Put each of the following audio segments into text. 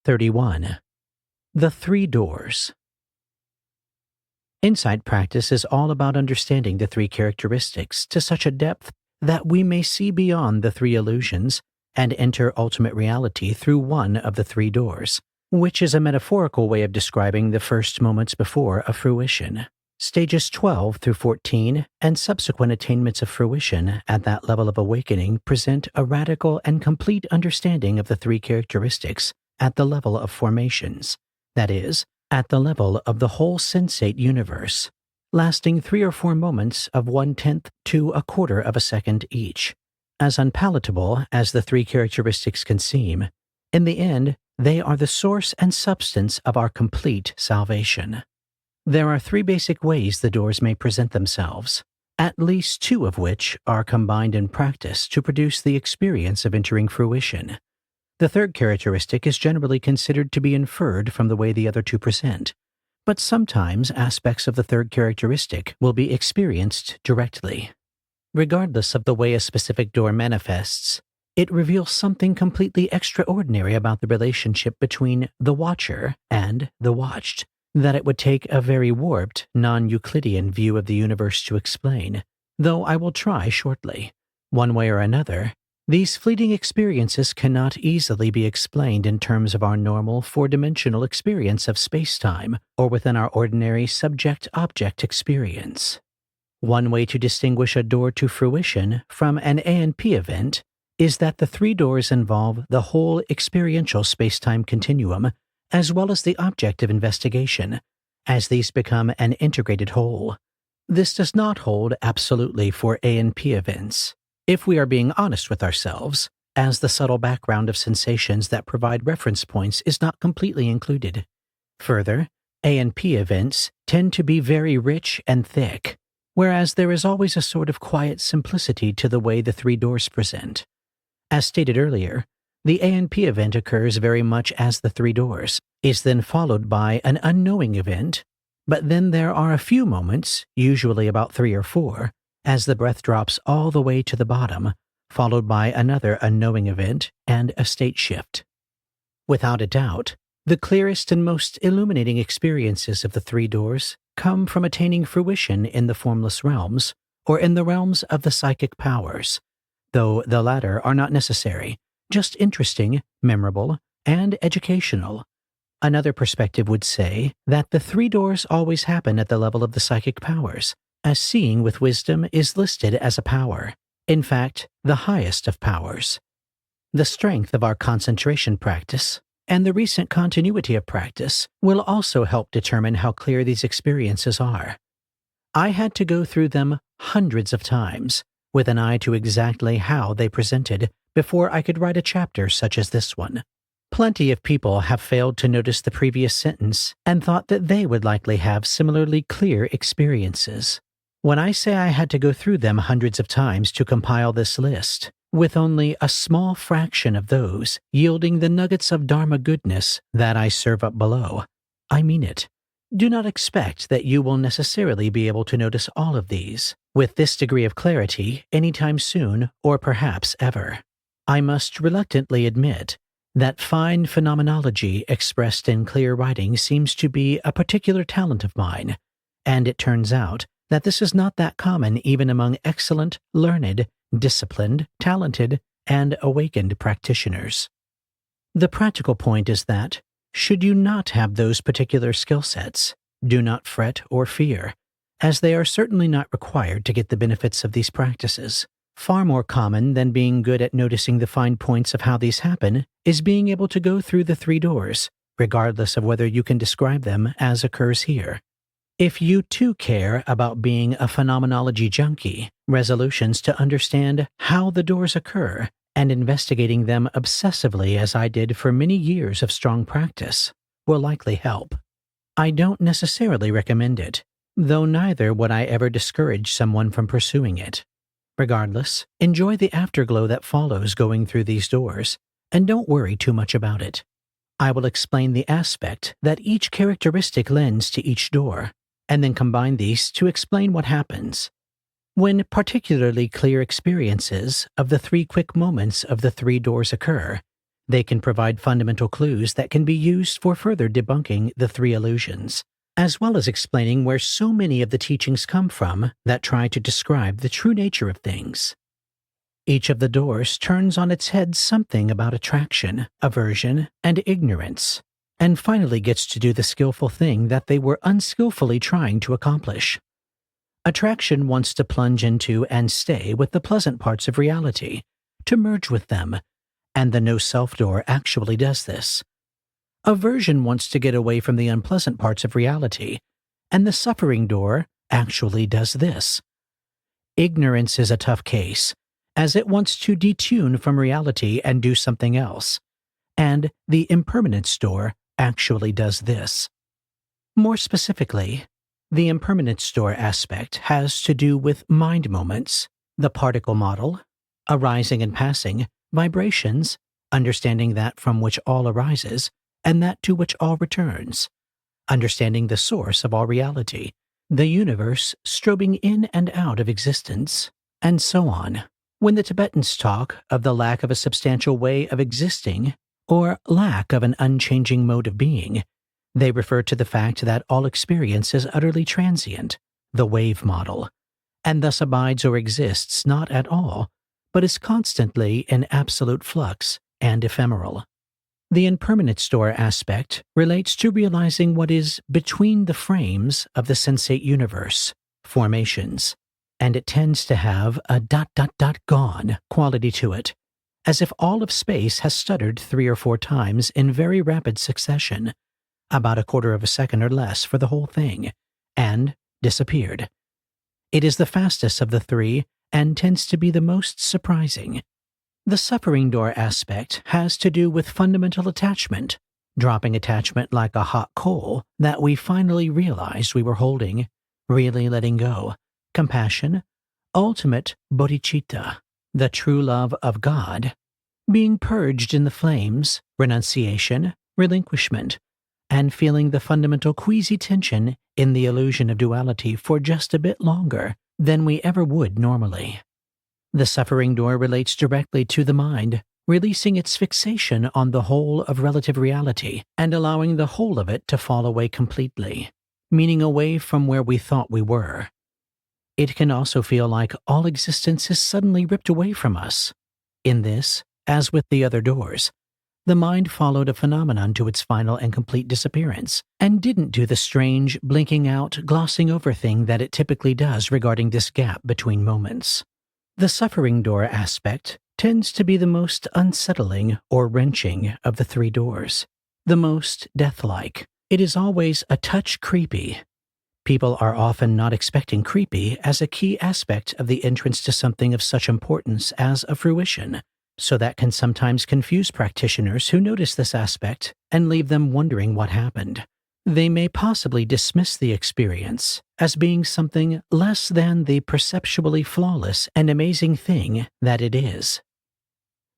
31. The Three Doors. Insight practice is all about understanding the three characteristics to such a depth that we may see beyond the three illusions and enter ultimate reality through one of the three doors, which is a metaphorical way of describing the first moments before a fruition. Stages 12 through 14 and subsequent attainments of fruition at that level of awakening present a radical and complete understanding of the three characteristics at the level of formations, that is, at the level of the whole sensate universe, lasting 3 or 4 moments of 1/10 to a quarter of a second each. As unpalatable as the three characteristics can seem, in the end, they are the source and substance of our complete salvation. There are 3 basic ways the doors may present themselves, at least 2 of which are combined in practice to produce the experience of entering fruition. The third characteristic is generally considered to be inferred from the way the other 2 present, but sometimes aspects of the third characteristic will be experienced directly. Regardless of the way a specific door manifests, it reveals something completely extraordinary about the relationship between the watcher and the watched that it would take a very warped, non-Euclidean view of the universe to explain, though I will try shortly. One way or another, these fleeting experiences cannot easily be explained in terms of our normal 4-dimensional experience of space-time or within our ordinary subject-object experience. One way to distinguish a door to fruition from an A&P event is that the 3 doors involve the whole experiential space-time continuum as well as the object of investigation, as these become an integrated whole. This does not hold absolutely for A&P events. If we are being honest with ourselves, as the subtle background of sensations that provide reference points is not completely included. Further, A&P events tend to be very rich and thick, whereas there is always a sort of quiet simplicity to the way the 3 doors present. As stated earlier, the A&P event occurs very much as the 3 doors, is then followed by an unknowing event, but then there are a few moments, usually about 3 or 4, as the breath drops all the way to the bottom, followed by another unknowing event and a state shift. Without a doubt, the clearest and most illuminating experiences of the 3 doors come from attaining fruition in the formless realms or in the realms of the psychic powers, though the latter are not necessary, just interesting, memorable, and educational. Another perspective would say that the 3 doors always happen at the level of the psychic powers, as seeing with wisdom is listed as a power, in fact, the highest of powers. The strength of our concentration practice and the recent continuity of practice will also help determine how clear these experiences are. I had to go through them hundreds of times, with an eye to exactly how they presented before I could write a chapter such as this one. Plenty of people have failed to notice the previous sentence and thought that they would likely have similarly clear experiences. When I say I had to go through them hundreds of times to compile this list, with only a small fraction of those yielding the nuggets of Dharma goodness that I serve up below, I mean it. Do not expect that you will necessarily be able to notice all of these with this degree of clarity anytime soon or perhaps ever. I must reluctantly admit that fine phenomenology expressed in clear writing seems to be a particular talent of mine, and it turns out that this is not that common even among excellent, learned, disciplined, talented, and awakened practitioners. The practical point is that, should you not have those particular skill sets, do not fret or fear, as they are certainly not required to get the benefits of these practices. Far more common than being good at noticing the fine points of how these happen is being able to go through the 3 doors, regardless of whether you can describe them as occurs here. If you too care about being a phenomenology junkie, resolutions to understand how the doors occur and investigating them obsessively as I did for many years of strong practice will likely help. I don't necessarily recommend it, though neither would I ever discourage someone from pursuing it. Regardless, enjoy the afterglow that follows going through these doors, and don't worry too much about it. I will explain the aspect that each characteristic lends to each door, and then combine these to explain what happens. When particularly clear experiences of the 3 quick moments of the 3 doors occur, They can provide fundamental clues that can be used for further debunking the three illusions, as well as explaining where so many of the teachings come from that try to describe the true nature of things. Each of the doors turns on its head something about attraction, aversion, and ignorance, and finally gets to do the skillful thing that they were unskillfully trying to accomplish. Attraction wants to plunge into and stay with the pleasant parts of reality, to merge with them, and the no-self door actually does this. Aversion wants to get away from the unpleasant parts of reality, and the suffering door actually does this. Ignorance is a tough case, as it wants to detune from reality and do something else, and the impermanence door actually does this. More specifically, the impermanence door aspect has to do with mind moments, the particle model, arising and passing, vibrations, understanding that from which all arises, and that to which all returns, understanding the source of all reality, the universe strobing in and out of existence, and so on. When the Tibetans talk of the lack of a substantial way of existing, or lack of an unchanging mode of being, they refer to the fact that all experience is utterly transient, the wave model, and thus abides or exists not at all, but is constantly in absolute flux and ephemeral. The impermanence door aspect relates to realizing what is between the frames of the sensate universe, formations, and it tends to have a ... gone quality to it, as if all of space has stuttered 3 or 4 times in very rapid succession, about a quarter of a second or less for the whole thing, and disappeared. It is the fastest of the 3 and tends to be the most surprising. The suffering door aspect has to do with fundamental attachment, dropping attachment like a hot coal that we finally realized we were holding, really letting go, compassion, ultimate bodhicitta, the true love of God, being purged in the flames, renunciation, relinquishment, and feeling the fundamental queasy tension in the illusion of duality for just a bit longer than we ever would normally. The suffering door relates directly to the mind, releasing its fixation on the whole of relative reality and allowing the whole of it to fall away completely, meaning away from where we thought we were. It can also feel like all existence is suddenly ripped away from us. In this, as with the other doors, the mind followed a phenomenon to its final and complete disappearance, and didn't do the strange, blinking out, glossing over thing that it typically does regarding this gap between moments. The suffering door aspect tends to be the most unsettling or wrenching of the 3 doors, the most death-like. It is always a touch creepy. People are often not expecting creepy as a key aspect of the entrance to something of such importance as a fruition, so that can sometimes confuse practitioners who notice this aspect and leave them wondering what happened. They may possibly dismiss the experience as being something less than the perceptually flawless and amazing thing that it is.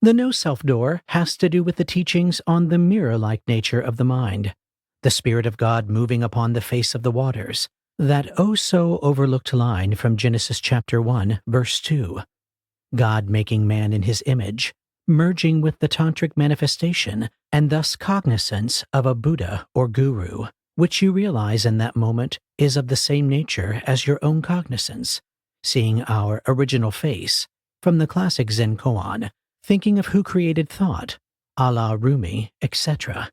The no-self door has to do with the teachings on the mirror-like nature of the mind, the Spirit of God moving upon the face of the waters, that oh-so-overlooked line from Genesis chapter 1, verse 2. God making man in his image, merging with the tantric manifestation, and thus cognizance of a Buddha or guru, which you realize in that moment is of the same nature as your own cognizance, seeing our original face, from the classic Zen koan, thinking of who created thought, a la Rumi, etc.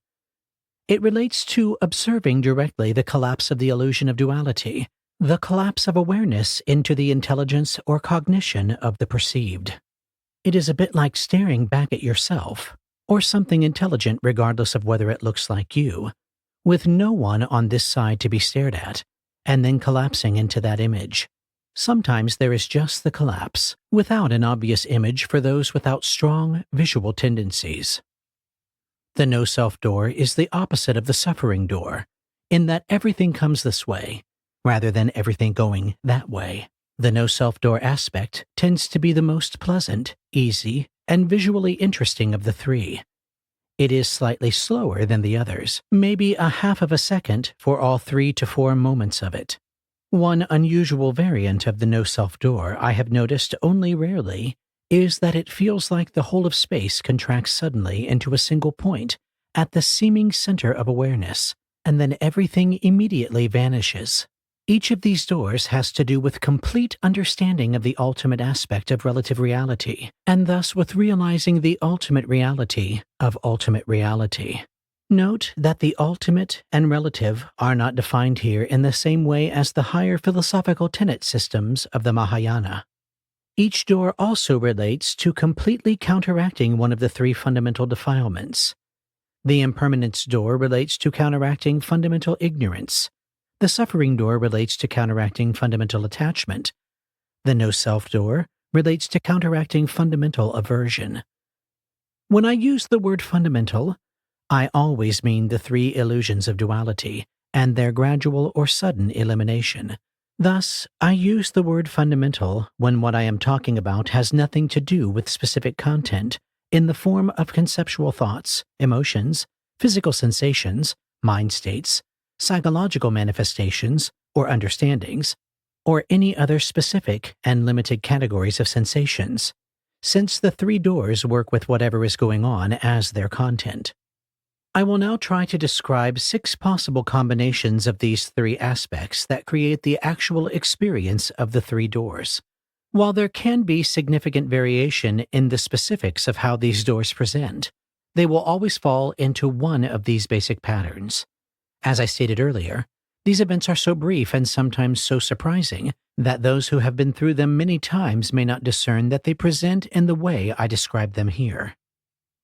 It relates to observing directly the collapse of the illusion of duality, the collapse of awareness into the intelligence or cognition of the perceived. It is a bit like staring back at yourself, or something intelligent regardless of whether it looks like you, with no one on this side to be stared at, and then collapsing into that image. Sometimes there is just the collapse, without an obvious image for those without strong visual tendencies. The no-self door is the opposite of the suffering door, in that everything comes this way, rather than everything going that way. The no-self door aspect tends to be the most pleasant, easy, and visually interesting of the 3. It is slightly slower than the others, maybe a half of a second for all 3 to 4 moments of it. One unusual variant of the no-self door I have noticed only rarely is that it feels like the whole of space contracts suddenly into a single point at the seeming center of awareness, and then everything immediately vanishes. Each of these doors has to do with complete understanding of the ultimate aspect of relative reality, and thus with realizing the ultimate reality of ultimate reality. Note that the ultimate and relative are not defined here in the same way as the higher philosophical tenet systems of the Mahayana. Each door also relates to completely counteracting one of the three fundamental defilements. The impermanence door relates to counteracting fundamental ignorance. The suffering door relates to counteracting fundamental attachment. The no-self door relates to counteracting fundamental aversion. When I use the word fundamental, I always mean the three illusions of duality and their gradual or sudden elimination. Thus, I use the word fundamental when what I am talking about has nothing to do with specific content in the form of conceptual thoughts, emotions, physical sensations, mind states, psychological manifestations or understandings, or any other specific and limited categories of sensations, since the three doors work with whatever is going on as their content. I will now try to describe 6 possible combinations of these three aspects that create the actual experience of the three doors. While there can be significant variation in the specifics of how these doors present, they will always fall into one of these basic patterns. As I stated earlier, these events are so brief and sometimes so surprising that those who have been through them many times may not discern that they present in the way I describe them here.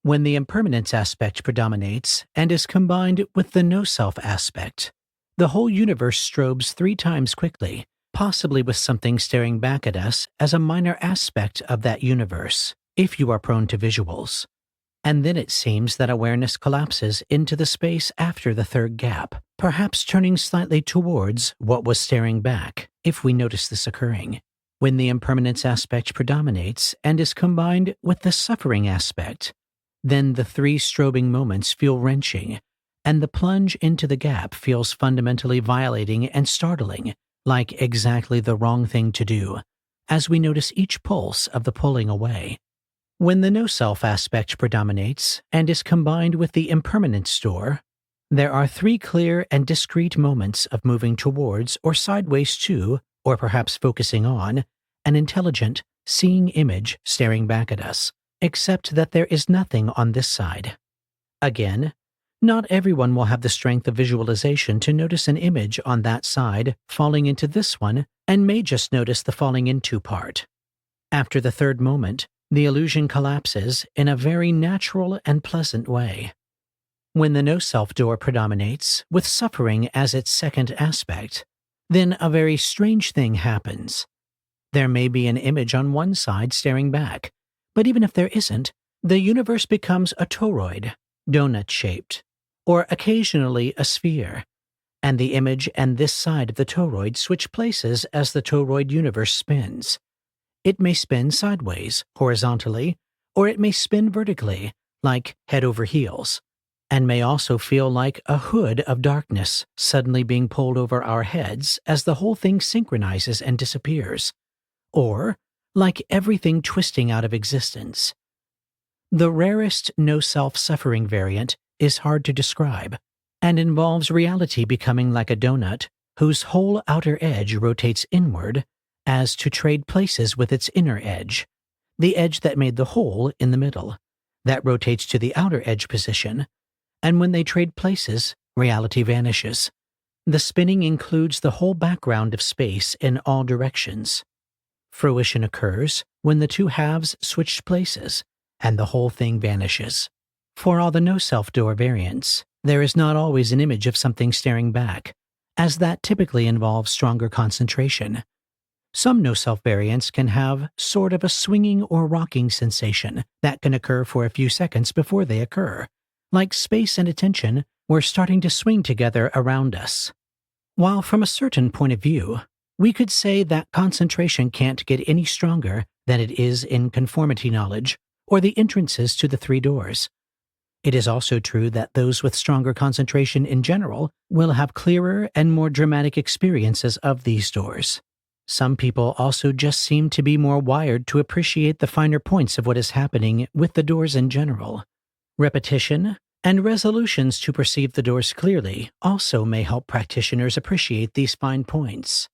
When the impermanence aspect predominates and is combined with the no-self aspect, the whole universe strobes 3 times quickly, possibly with something staring back at us as a minor aspect of that universe, if you are prone to visuals. And then it seems that awareness collapses into the space after the third gap, perhaps turning slightly towards what was staring back, if we notice this occurring. When the impermanence aspect predominates and is combined with the suffering aspect, then the 3 strobing moments feel wrenching, and the plunge into the gap feels fundamentally violating and startling, like exactly the wrong thing to do, as we notice each pulse of the pulling away. When the no-self aspect predominates and is combined with the impermanence door, there are 3 clear and discrete moments of moving towards or sideways to, or perhaps focusing on, an intelligent, seeing image staring back at us, except that there is nothing on this side. Again, not everyone will have the strength of visualization to notice an image on that side falling into this one and may just notice the falling into part. After the third moment, the illusion collapses in a very natural and pleasant way. When the no-self door predominates, with suffering as its second aspect, then a very strange thing happens. There may be an image on one side staring back, but even if there isn't, the universe becomes a toroid, donut-shaped, or occasionally a sphere, and the image and this side of the toroid switch places as the toroid universe spins. It may spin sideways, horizontally, or it may spin vertically, like head over heels, and may also feel like a hood of darkness suddenly being pulled over our heads as the whole thing synchronizes and disappears, or like everything twisting out of existence. The rarest no-self-suffering variant is hard to describe, and involves reality becoming like a donut whose whole outer edge rotates inward as to trade places with its inner edge, the edge that made the hole in the middle, that rotates to the outer edge position, and when they trade places, reality vanishes. The spinning includes the whole background of space in all directions. Fruition occurs when the 2 halves switch places, and the whole thing vanishes. For all the no-self door variants, there is not always an image of something staring back, as that typically involves stronger concentration. Some no-self variants can have sort of a swinging or rocking sensation that can occur for a few seconds before they occur, like space and attention were starting to swing together around us. While from a certain point of view, we could say that concentration can't get any stronger than it is in conformity knowledge or the entrances to the 3 doors. It is also true that those with stronger concentration in general will have clearer and more dramatic experiences of these doors. Some people also just seem to be more wired to appreciate the finer points of what is happening with the doors in general. Repetition and resolutions to perceive the doors clearly also may help practitioners appreciate these fine points.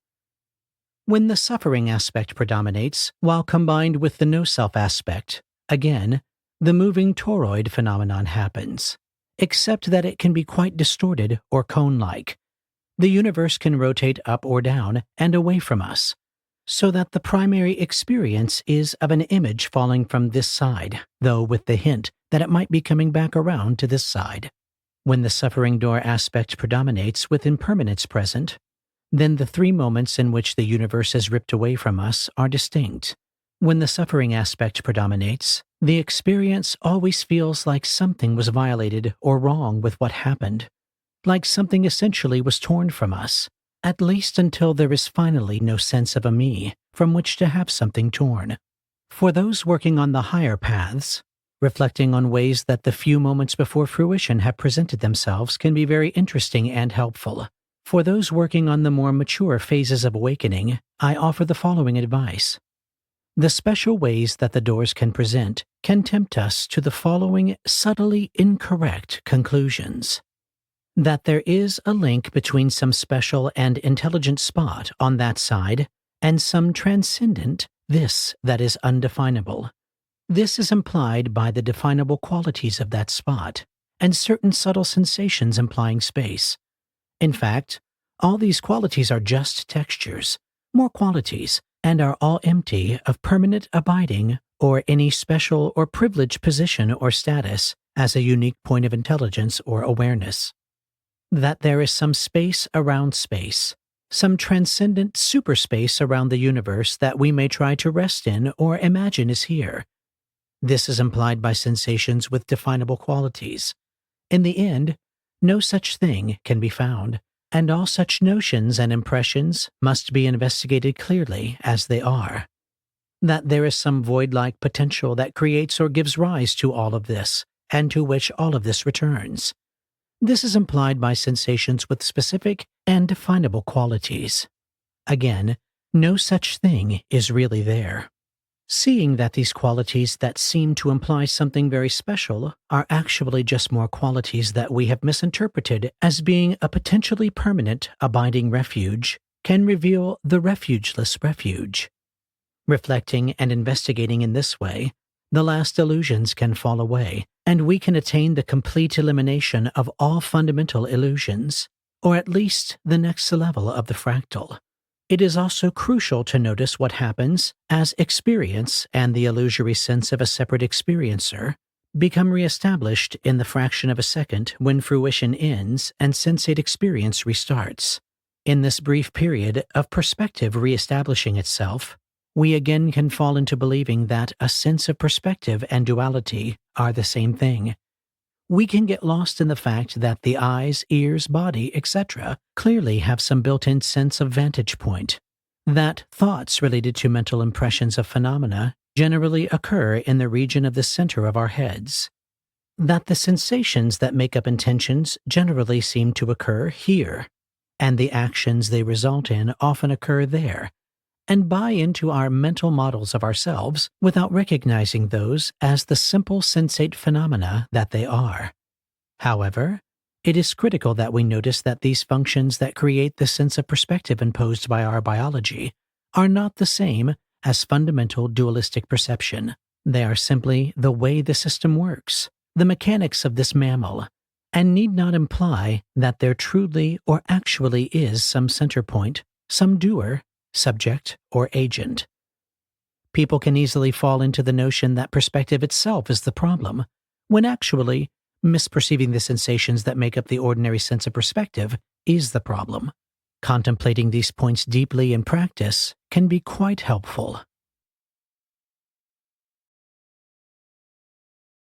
When the suffering aspect predominates, while combined with the no-self aspect, again, the moving toroid phenomenon happens, except that it can be quite distorted or cone-like. The universe can rotate up or down and away from us, so that the primary experience is of an image falling from this side, though with the hint that it might be coming back around to this side. When the suffering door aspect predominates with impermanence present, then the three moments in which the universe is ripped away from us are distinct. When the suffering aspect predominates, the experience always feels like something was violated or wrong with what happened, like something essentially was torn from us, at least until there is finally no sense of a me from which to have something torn. For those working on the higher paths, reflecting on ways that the few moments before fruition have presented themselves can be very interesting and helpful. For those working on the more mature phases of awakening, I offer the following advice. The special ways that the doors can present can tempt us to the following subtly incorrect conclusions. That there is a link between some special and intelligent spot on that side and some transcendent this that is undefinable. This is implied by the definable qualities of that spot and certain subtle sensations implying space. In fact, all these qualities are just textures, more qualities, and are all empty of permanent abiding or any special or privileged position or status as a unique point of intelligence or awareness. That there is some space around space, some transcendent superspace around the universe that we may try to rest in or imagine is here. This is implied by sensations with definable qualities. In the end, no such thing can be found, and all such notions and impressions must be investigated clearly as they are. That there is some void-like potential that creates or gives rise to all of this, and to which all of this returns. This is implied by sensations with specific and definable qualities. Again, no such thing is really there. Seeing that these qualities that seem to imply something very special are actually just more qualities that we have misinterpreted as being a potentially permanent abiding refuge can reveal the refugeless refuge. Reflecting and investigating in this way, the last illusions can fall away, and we can attain the complete elimination of all fundamental illusions, or at least the next level of the fractal. It is also crucial to notice what happens as experience and the illusory sense of a separate experiencer become reestablished in the fraction of a second when fruition ends and sensate experience restarts. In this brief period of perspective reestablishing itself, we again can fall into believing that a sense of perspective and duality are the same thing. We can get lost in the fact that the eyes, ears, body, etc. clearly have some built-in sense of vantage point, that thoughts related to mental impressions of phenomena generally occur in the region of the center of our heads, that the sensations that make up intentions generally seem to occur here, and the actions they result in often occur there, and buy into our mental models of ourselves without recognizing those as the simple sensate phenomena that they are. However, it is critical that we notice that these functions that create the sense of perspective imposed by our biology are not the same as fundamental dualistic perception. They are simply the way the system works, the mechanics of this mammal, and need not imply that there truly or actually is some center point, some doer, subject, or agent. People can easily fall into the notion that perspective itself is the problem, when actually, misperceiving the sensations that make up the ordinary sense of perspective is the problem. Contemplating these points deeply in practice can be quite helpful.